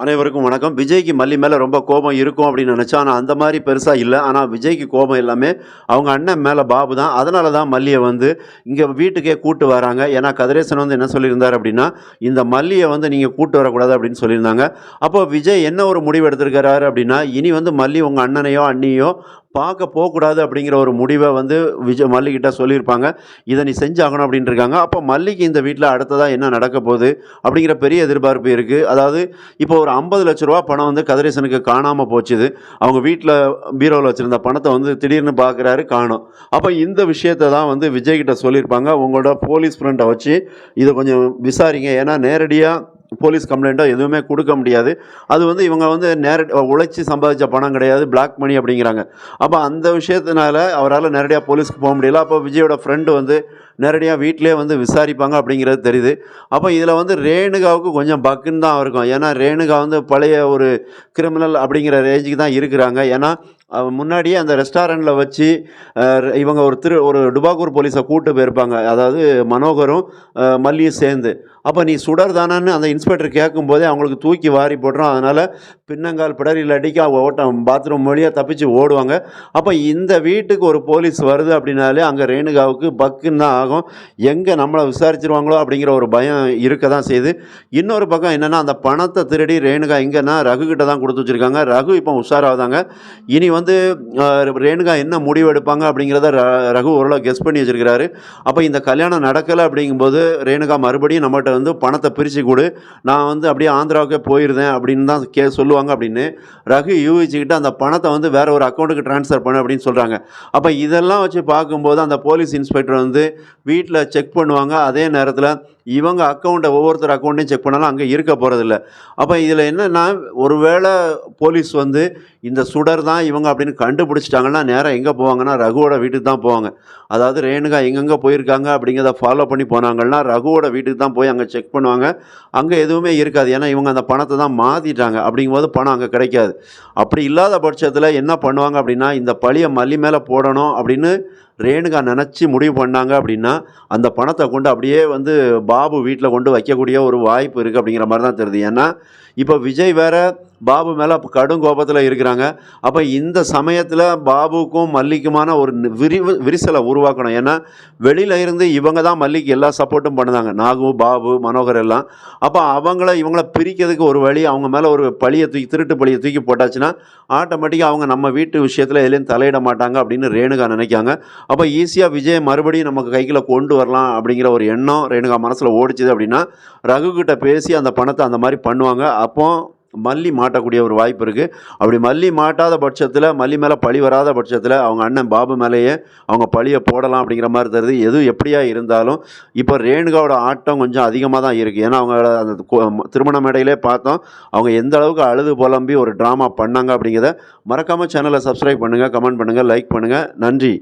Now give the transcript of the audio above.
அனைவருக்கும் வணக்கம். விஜய்க்கு மல்லி மேல ரொம்ப கோபம் இருக்கும் அப்படின்னு நினைச்சேன். ஆனா அந்த மாரி பெருசா இல்ல. ஆனா விஜய்க்கு கோபம் எல்லாமே அவங்க அண்ணன் மேல பாபு தான். அதனால தான் மல்லிய வந்து இங்க வீட்டுக்கே கூட்டு வராங்க. ஏன்னா கதிரேசன் வந்து என்ன சொல்லியிருந்தாரு அப்படின்னா, இந்த மல்லிய வந்து நீங்க கூட்டு வரக்கூடாது அப்படின்னு சொல்லியிருந்தாங்க. அப்போ விஜய் என்ன ஒரு முடிவு எடுத்திருக்கிறாரு அப்படின்னா, இனி வந்து மல்லி உங்க அண்ணனையோ, அண்ணியோ பார்க்க போக்கூடாது அப்படிங்கிற ஒரு முடிவ வந்து மல்லிகிட்ட சொல்லியிருப்பாங்க. இத நீ செஞ்சாகணும் அப்படின்னு இருக்காங்க. அப்போ மல்லிக்கு இந்த வீட்ல அடுத்ததா என்ன நடக்க போகுது அப்படிங்கிற பெரிய எதிர்பார்ப்பு இருக்கு. அதாவது இப்போ ஒரு ரூ. 50,00,000 பணம் வந்து கதிரேசனுக்கு காணாம போச்சுது. அவங்க வீட்ல பீரோல வச்சிருந்த பணத்த வந்து திடீர்னு பார்க்குறாரு காணோம். அப்ப இந்த விஷயத்த தான் வந்து விஜய் கிட்ட சொல்லியிருப்பாங்க. உங்களோட போலீஸ் ஃப்ரெண்ட வச்சு இத கொஞ்சம் விசாரிங்க. ஏன்னா நேரடியா போலீஸ் கம்ப்ளைண்ட்டோ எதுவுமே குடுக்க முடியாது. அது வந்து இவங்க வந்து உழைச்சு சம்பாதிச்ச பணம் கிடையாது. பிளாக் மணி அப்படிங்கிறாங்க. அப்ப அந்த விஷயத்தினால அவரால நேரடியா போலீஸ்க்கு போ முடியல. அப்போ விஜயோட ஃப்ரெண்ட் வந்து நேரடியா வீட்டிலேயே வந்து விசாரிப்பாங்க அப்படிங்கிறது தெரியுது. அப்ப இதில வந்து ரேணுகாவுக்கு கொஞ்சம் பக்குன்னு தான் இருக்கும். ஏன்னா ரேணுகா வந்து பழைய ஒரு கிரிமினல் அப்படிங்கிற ரேஞ்சுக்கு தான் இருக்கிறாங்க. ஏன்னா முன்னாடியே அந்த ரெஸ்டாரண்ட்ல வச்சு அ இவங்க ஒரு டுபாக்கூர் போலீஸ கூட்டு போயிருப்பாங்க. அதாவது மனோகரும் மல்லியும் சேர்ந்து. அப்ப நீ சுடர் தானன்னு அந்த இன்ஸ்பெக்டர் கேட்கும்போதே அவங்களுக்கு தூக்கி வாரி போட்டுரும். அதனால பின்னங்கால் பிடரில் அடிக்க பாத்ரூம் வழியா தப்பிச்சு ஓடுவாங்க. அப்ப இந்த வீட்டுக்கு ஒரு போலீஸ் வருது அப்படின்னாலே அங்க ரேணுகாவுக்கு பக்குன்னு தான் ஆகும். எங்க நம்மள விசாரிச்சுருவாங்களோ அப்படிங்கிற ஒரு பயம் இருக்க தான் செய்யுது. இன்னொரு பக்கம் என்னன்னா, அந்த பணத்த திருடி ரேணுகா எங்கன்னா ரகு கிட்ட தான் குடுத்து வச்சிருக்காங்க. ரகு இப்போ உஷாராவுதாங்க. இனி வந்து அ ரேணுகா என்ன முடிவு எடுப்பாங்க அப்படிங்கிறத ரகு ஓரளவு கெஸ் பண்ணி வச்சிருக்கிறாரு. அப்ப இந்த கல்யாணம் நடக்கல அப்படிங்கும்போது ரேணுகா மறுபடியும் நம்மட்ட வந்து பணத்த பிரிச்சு குடு. நான் வந்து அப்படியே ஆந்திராவுக்கே போயிருந்தேன் அப்படின்னு தான் சொல்லுவாங்க அப்படின்னு ரகு யூகிச்சுக்கிட்டு அந்த பணத்த வந்து வேற ஒரு அக்கவுண்ட்டுக்கு ட்ரான்ஸ்ஃபர் பண்ணு அப்படின்னு சொல்றாங்க. அப்ப இதெல்லாம் வச்சு பார்க்கும்போது அந்த போலீஸ் இன்ஸ்பெக்டர் வந்து வீட்ல செக் பண்ணுவாங்க. அதே நேரத்தில இவங்க அக்கவுண்ட்ட ஒவ்வொருத்தர் அக்கவுண்ட்டையும் செக் பண்ணாலும் அங்க இருக்க போறதில்ல. அப்ப இதில என்னன்னா, ஒருவேள போலீஸ் வந்து இந்த சுடர் தான் இவங்க அப்படின்னு கண்டுபிடிச்சிட்டாங்கன்னா, நேரா எங்க போவாங்கன்னா, ரகுவோட வீட்டுக்கு தான் போவாங்க. அதாவது ரேணுகா எங்கெங்க போயிருக்காங்க அப்படிங்கிறத ஃபாலோ பண்ணி போனாங்கன்னா, ரகுவோட வீட்டுக்கு தான் போய் அங்க செக் பண்ணுவாங்க. அங்க எதுவுமே இருக்காது. ஏன்னா, இவங்க அந்த பணத்த தான் மாத்திட்டாங்க. அப்படிங்கும்போது பணம் அங்க கிடைக்காது. அப்படி இல்லாத பட்சத்தில என்ன பண்ணுவாங்க அப்படின்னா, இந்த பழிய மல்லி மேல போடணும் அப்படின்னு ரேணுகா நெனச்சு முடிவு பண்ணாங்க அப்படின்னா, அந்த பணத்த கொண்டு அப்படியே வந்து பாபு வீட்ல கொண்டு வைக்கக்கூடிய ஒரு வாய்ப்பு இருக்கு அப்படிங்கிற மாரி தான் தெரியுது. ஏன்னா, இப்ப விஜய் வேற பாபு மேல கடும் கோபத்துல இருக்கிறாங்க. அப்ப இந்த சமயத்துல பாபுக்கும் மல்லிக்குமான ஒரு விரிசல உருவாக்கணும். ஏன்னா, வெளியில இருந்து இவங்க தான் மல்லிக்கு எல்லா சப்போர்ட்டும் பண்ணுதாங்க. நாகு, பாபு, மனோகர் எல்லாம். அப்ப இவங்கள பிரிக்கிறதுக்கு ஒரு வழி, அவங்க மேல ஒரு திருட்டு பழிய தூக்கி போட்டாச்சுன்னா, ஆட்டோமேட்டிக்கா அவங்க நம்ம வீட்டு விஷயத்துல எதுலயும் தலையிட மாட்டாங்க அப்படின்னு ரேணுகா நினைக்காங்க. அப்ப ஈஸியா விஜய மறுபடியும் நமக்கு கைக்குள்ள கொண்டு வரலாம் அப்படிங்கிற ஒரு எண்ணம் ரேணுகா மனசுல ஓடிச்சுது அப்படின்னா, ரகு கிட்ட பேசி அந்த பணத்த அந்த மாரி பண்ணுவாங்க. அப்போ மல்லி மாட்டக்கூடிய ஒரு வாய்ப்பு இருக்கு. அப்படி மல்லி மாட்டாத பட்சத்தில, மல்லி மேல பழி வராத பட்சத்தில, அவங்க அண்ணன் பாபு மேலேயே அவங்க பழிய போடலாம் அப்படிங்கிற மாரி தெரியுது. எது எப்படியா இருந்தாலும், இப்ப ரேணுகாவோட ஆட்டம் கொஞ்சம் அதிகமா தான் இருக்கு. ஏன்னா, அவங்க அந்த திருமண மேடையிலே பார்த்தோம். அவங்க எந்த அளவுக்கு அழுது புலம்பி ஒரு டிராமா பண்ணாங்க அப்படிங்கிறத மறக்காம சேனல சப்ஸ்கிரைப் பண்ணுங்க, கமெண்ட் பண்ணுங்க, லைக் பண்ணுங்க. நன்றி.